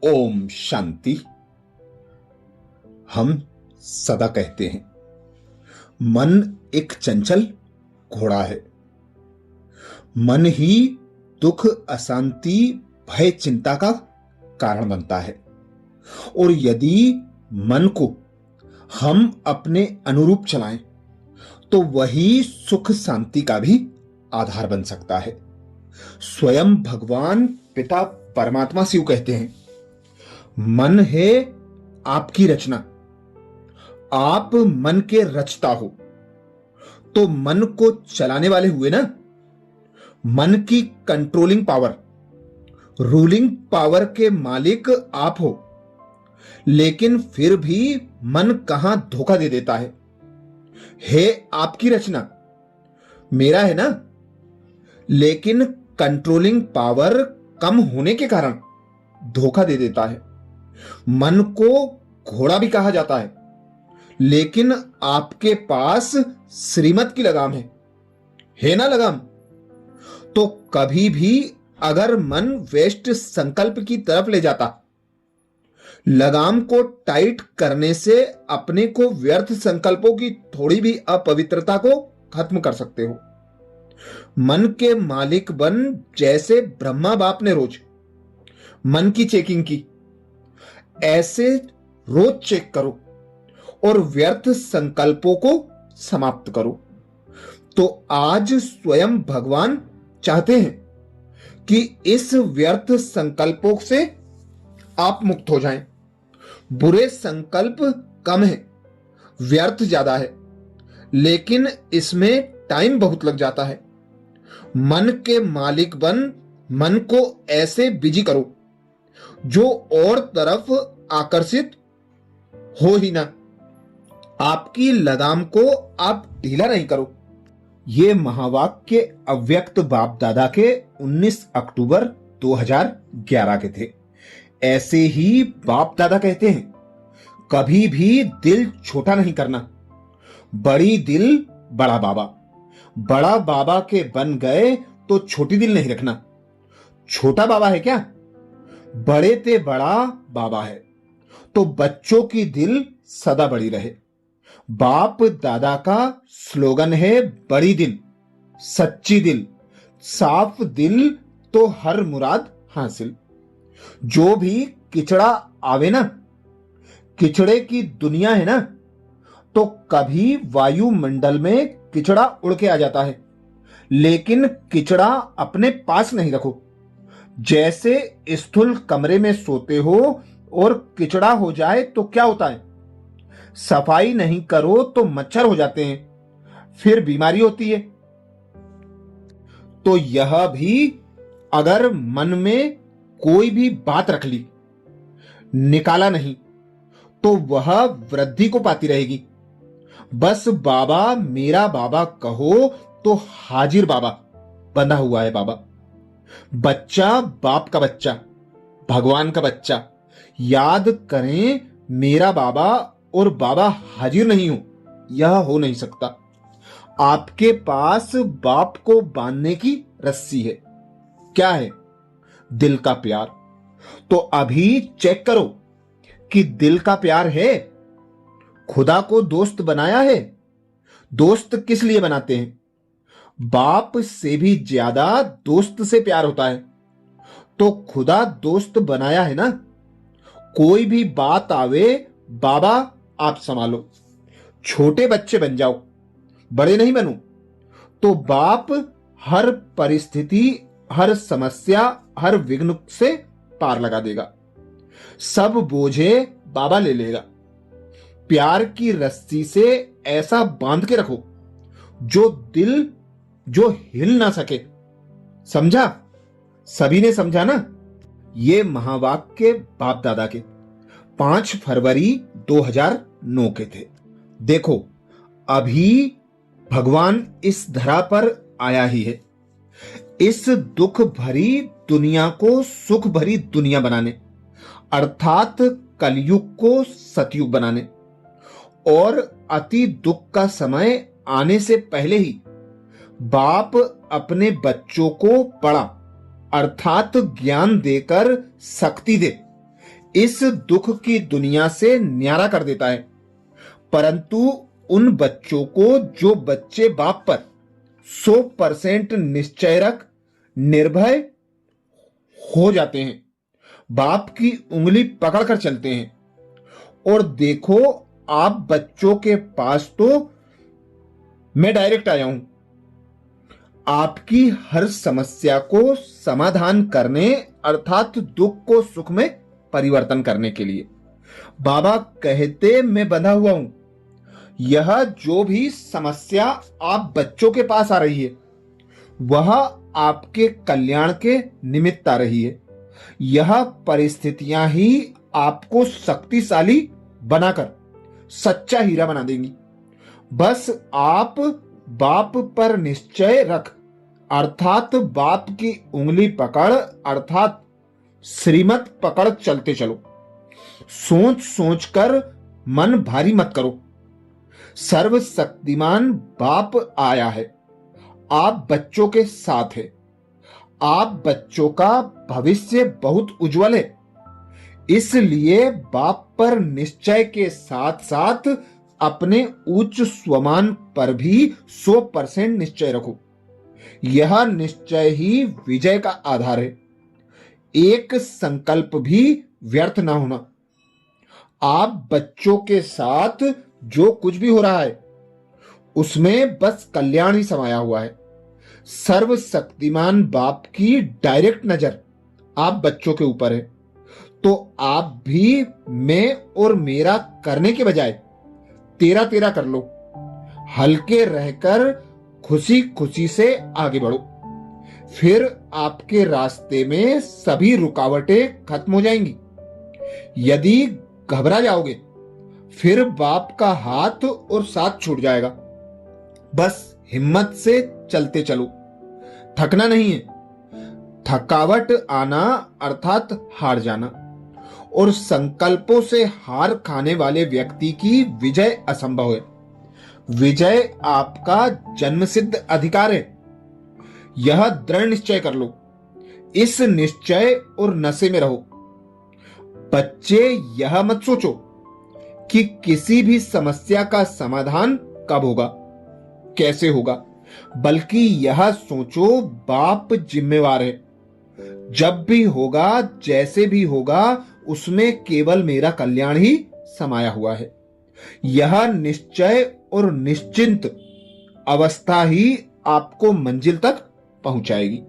ओम शांति। हम सदा कहते हैं मन एक चंचल घोड़ा है। मन ही दुख, अशांति, भय, चिंता का कारण बनता है। और यदि मन को हम अपने अनुरूप चलाएं तो वही सुख शांति का भी आधार बन सकता है। स्वयं भगवान पिता परमात्मा शिव कहते हैं, मन है आपकी रचना, आप मन के रचता हो। तो मन को चलाने वाले हुए ना। मन की कंट्रोलिंग पावर, रूलिंग पावर के मालिक आप हो। लेकिन फिर भी मन कहां धोखा दे देता है आपकी रचना, मेरा है ना। लेकिन कंट्रोलिंग पावर कम होने के कारण धोखा दे देता है। मन को घोड़ा भी कहा जाता है, लेकिन आपके पास श्रीमत की लगाम है ना लगाम। तो कभी भी अगर मन वेस्ट संकल्प की तरफ ले जाता, लगाम को टाइट करने से अपने को व्यर्थ संकल्पों की थोड़ी भी अपवित्रता को खत्म कर सकते हो। मन के मालिक बन, जैसे ब्रह्मा बाप ने रोज मन की चेकिंग की, ऐसे रोज चेक करो और व्यर्थ संकल्पों को समाप्त करो। तो आज स्वयं भगवान चाहते हैं कि इस व्यर्थ संकल्पों से आप मुक्त हो जाएं। बुरे संकल्प कम है, व्यर्थ ज्यादा है, लेकिन इसमें टाइम बहुत लग जाता है। मन के मालिक बन, मन को ऐसे बिजी करो जो और तरफ आकर्षित हो ही ना। आपकी लगाम को आप ढीला नहीं करो। ये महावाक्य अव्यक्त बाप दादा के 19 अक्टूबर 2011 के थे। ऐसे ही बाप दादा कहते हैं, कभी भी दिल छोटा नहीं करना। बड़ी दिल बड़ा बाबा, बड़ा बाबा के बन गए तो छोटी दिल नहीं रखना। छोटा बाबा है क्या? बड़े ते बड़ा बाबा है। तो बच्चों की दिल सदा बड़ी रहे। बाप दादा का स्लोगन है, बड़ी दिल, सच्ची दिल, साफ दिल तो हर मुराद हासिल। जो भी किचड़ा आवे ना, किचड़े की दुनिया है ना, तो कभी वायुमंडल में किचड़ा उड़ के आ जाता है, लेकिन किचड़ा अपने पास नहीं रखो। जैसे स्थूल कमरे में सोते हो और किचड़ा हो जाए तो क्या होता है? सफाई नहीं करो तो मच्छर हो जाते हैं, फिर बीमारी होती है। तो यह भी, अगर मन में कोई भी बात रख ली, निकाला नहीं, तो वह वृद्धि को पाती रहेगी। बस बाबा मेरा बाबा कहो तो हाजिर बाबा बंधा हुआ है बाबा। बच्चा बाप का बच्चा, भगवान का बच्चा। याद करें, मेरा बाबा और बाबा हाजिर नहीं हो, यह हो नहीं सकता। आपके पास बाप को बांधने की रस्सी है। क्या है? दिल का प्यार। तो अभी चेक करो कि दिल का प्यार है। खुदा को दोस्त बनाया है। दोस्त किस लिए बनाते हैं? बाप से भी ज्यादा दोस्त से प्यार होता है। तो खुदा दोस्त बनाया है ना। कोई भी बात आवे, बाबा आप संभालो। छोटे बच्चे बन जाओ, बड़े नहीं बनो। तो बाप हर परिस्थिति, हर समस्या, हर विघ्न से पार लगा देगा। सब बोझे बाबा ले लेगा। प्यार की रस्सी से ऐसा बांध के रखो जो दिल जो हिल ना सके। समझा? सभी ने समझा ना? ये महावाक्य बाप दादा के 5 फरवरी 2009 के थे। देखो, अभी भगवान इस धरा पर आया ही है, इस दुख भरी दुनिया को सुख भरी दुनिया बनाने, अर्थात कलयुग को सतयुग बनाने। और अति दुख का समय आने से पहले ही बाप अपने बच्चों को पढ़ा, अर्थात ज्ञान देकर शक्ति दे इस दुख की दुनिया से न्यारा कर देता है। परंतु उन बच्चों को जो बच्चे बाप पर 100% निश्चय रख निर्भय हो जाते हैं, बाप की उंगली पकड़कर चलते हैं, और देखो आप बच्चों के पास तो मैं डायरेक्ट आया हूं आपकी हर समस्या को समाधान करने अर्थात दुख को सुख में परिवर्तन करने के लिए। बाबा कहते मैं बंधा हुआ हूं। यह जो भी समस्या आप बच्चों के पास आ रही है वह आपके कल्याण के निमित्त आ रही है। यह परिस्थितियां ही आपको शक्तिशाली बनाकर सच्चा हीरा बना देंगी। बस आप बाप पर निश्चय रख अर्थात बाप की उंगली पकड़ अर्थात श्रीमत पकड़ चलते चलो। सोच सोच कर मन भारी मत करो। सर्वशक्तिमान बाप आया है, आप बच्चों के साथ है। आप बच्चों का भविष्य बहुत उज्जवल है, इसलिए बाप पर निश्चय के साथ साथ अपने उच्च स्वमान पर भी 100% निश्चय रखो। यह निश्चय ही विजय का आधार है। एक संकल्प भी व्यर्थ ना होना। आप बच्चों के साथ जो कुछ भी हो रहा है उसमें बस कल्याण ही समाया हुआ है। सर्वशक्तिमान बाप की डायरेक्ट नजर आप बच्चों के ऊपर है, तो आप भी मैं और मेरा करने के बजाय तेरा तेरा कर लो। हल्के रहकर खुशी खुशी से आगे बढ़ो, फिर आपके रास्ते में सभी रुकावटें खत्म हो जाएंगी। यदि घबरा जाओगे फिर बाप का हाथ और साथ छूट जाएगा। बस हिम्मत से चलते चलो, थकना नहीं है। थकावट आना अर्थात हार जाना, और संकल्पों से हार खाने वाले व्यक्ति की विजय असंभव है। विजय आपका जन्मसिद्ध अधिकार है। यह दृढ़ निश्चय कर लो। इस निश्चय और नशे में रहो। बच्चे यह मत सोचो कि किसी भी समस्या का समाधान कब होगा, कैसे होगा, बल्कि यह सोचो बाप जिम्मेवार है। जब भी होगा जैसे भी होगा उसमें केवल मेरा कल्याण ही समाया हुआ है। यह निश्चय और निश्चिंत अवस्था ही आपको मंजिल तक पहुंचाएगी।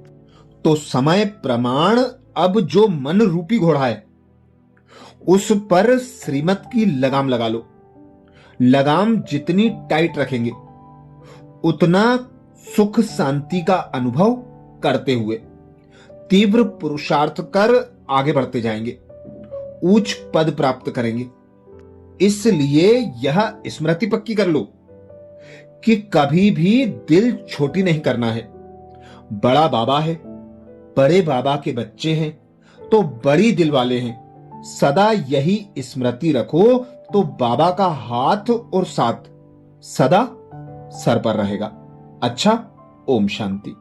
तो समय प्रमाण अब जो मन रूपी घोड़ा है उस पर श्रीमत की लगाम लगा लो। लगाम जितनी टाइट रखेंगे उतना सुख शांति का अनुभव करते हुए तीव्र पुरुषार्थ कर आगे बढ़ते जाएंगे, उच्च पद प्राप्त करेंगे। इसलिए यह स्मृति पक्की कर लो कि कभी भी दिल छोटी नहीं करना है। बड़ा बाबा है, बड़े बाबा के बच्चे हैं तो बड़ी दिल वाले हैं। सदा यही स्मृति रखो तो बाबा का हाथ और साथ सदा सर पर रहेगा। अच्छा, ओम शांति।